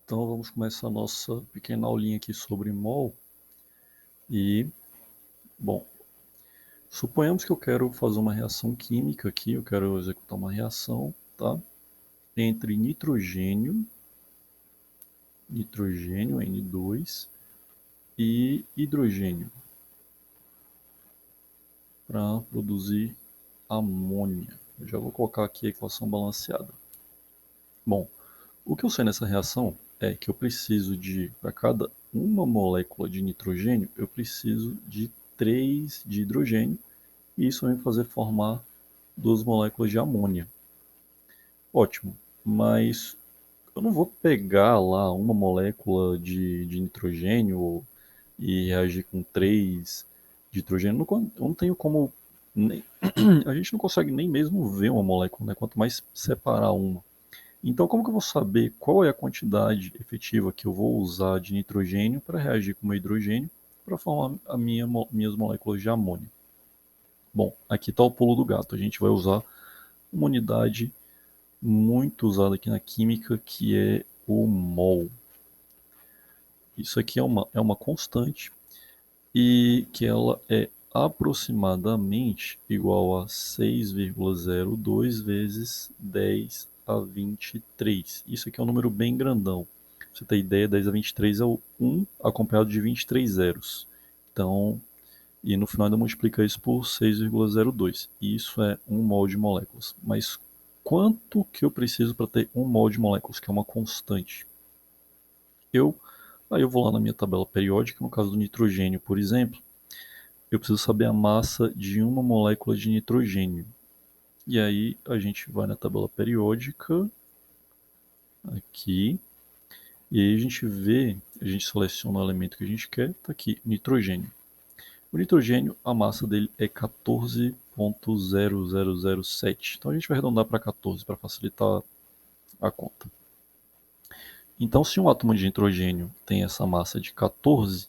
Então vamos começar a nossa pequena aulinha aqui sobre mol. E, bom, suponhamos que eu quero fazer uma reação química aqui, eu quero executar uma reação, tá? Entre nitrogênio, N2, e hidrogênio, para produzir amônia. Eu já vou colocar aqui a equação balanceada. Bom, o que eu sei nessa reação é que eu preciso de, para cada uma molécula de nitrogênio, eu preciso de 3 de hidrogênio, e isso vai me fazer formar 2 moléculas de amônia. Ótimo, mas eu não vou pegar lá uma molécula de nitrogênio e reagir com 3 de hidrogênio. Eu não tenho como. A gente não consegue nem mesmo ver uma molécula, né? Quanto mais separar uma. Então, como que eu vou saber qual é a quantidade efetiva que eu vou usar de nitrogênio para reagir com o meu hidrogênio para formar minhas moléculas de amônia? Bom, aqui está o pulo do gato. A gente vai usar uma unidade muito usada aqui na química, que é o mol. Isso aqui é uma constante e que ela é aproximadamente igual a 6,02 vezes 10 a 23. Isso aqui é um número bem grandão. Pra você ter ideia, 10 a 23 é o 1 acompanhado de 23 zeros. Então, e no final ainda multiplica isso por 6,02. E isso é 1 mol de moléculas. Mas quanto que eu preciso para ter 1 mol de moléculas, que é uma constante? Aí eu vou lá na minha tabela periódica, no caso do nitrogênio, por exemplo, eu preciso saber a massa de uma molécula de nitrogênio. E aí a gente vai na tabela periódica, aqui, e aí a gente seleciona o elemento que a gente quer, tá aqui, nitrogênio. O nitrogênio, a massa dele é 14,0007. Então a gente vai arredondar para 14 para facilitar a conta. Então, se um átomo de nitrogênio tem essa massa de 14,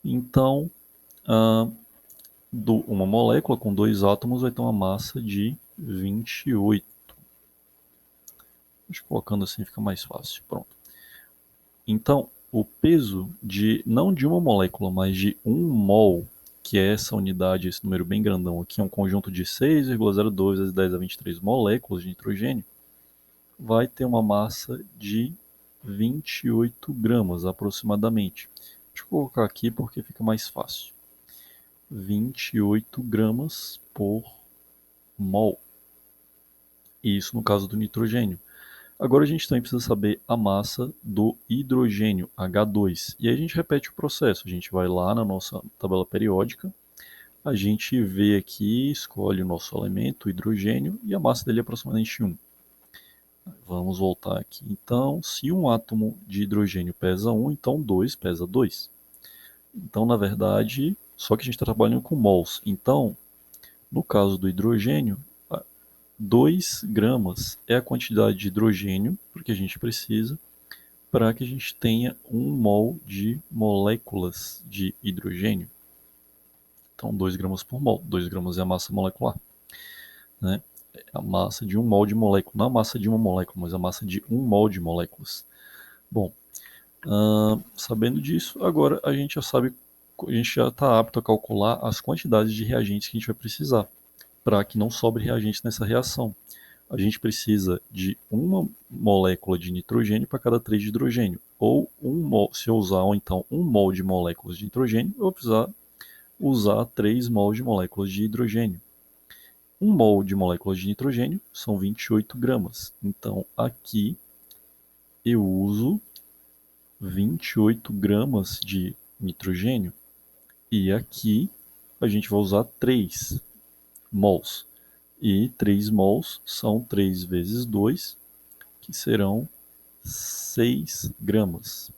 então uma molécula com 2 átomos vai ter uma massa de 28. Deixa eu colocando assim fica mais fácil. Pronto. Então, o peso não de uma molécula, mas de 1 mol, que é essa unidade, esse número bem grandão aqui, é um conjunto de 6,02 vezes 10 a 23 moléculas de nitrogênio, vai ter uma massa de 28 gramas aproximadamente. Deixa eu colocar aqui porque fica mais fácil. 28 gramas por mol. Isso no caso do nitrogênio. Agora a gente também precisa saber a massa do hidrogênio, H2. E aí a gente repete o processo. A gente vai lá na nossa tabela periódica, a gente vê aqui, escolhe o nosso elemento, o hidrogênio, e a massa dele é aproximadamente 1. Vamos voltar aqui. Então, se um átomo de hidrogênio pesa 1, então 2 pesa 2. Então, na verdade, só que a gente está trabalhando com mols. Então, no caso do hidrogênio, 2 gramas é a quantidade de hidrogênio que a gente precisa para que a gente tenha 1 mol de moléculas de hidrogênio. Então, 2 gramas por mol. 2 gramas é a massa molecular, né? É a massa de 1 mol de molécula. Não a massa de uma molécula, mas a massa de 1 mol de moléculas. Bom, sabendo disso, agora a gente já está apto a calcular as quantidades de reagentes que a gente vai precisar, para que não sobre reagentes nessa reação. A gente precisa de uma molécula de nitrogênio para cada 3 de hidrogênio. Ou se eu usar então 1 mol de moléculas de nitrogênio, eu vou precisar usar 3 mol de moléculas de hidrogênio. 1 mol de moléculas de nitrogênio são 28 gramas. Então aqui eu uso 28 gramas de nitrogênio. E aqui a gente vai usar 3 mols. E 3 mols são 3 vezes 2, que serão 6 gramas.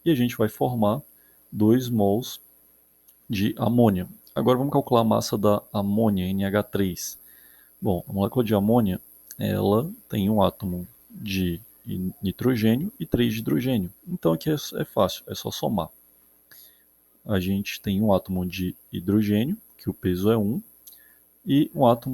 E a gente vai formar 2 mols de amônia. Agora vamos calcular a massa da amônia, NH3. Bom, a molécula de amônia, ela tem um átomo de nitrogênio e 3 de hidrogênio. Então aqui é fácil, é só somar. A gente tem um átomo de hidrogênio, que o peso é 1, e um átomo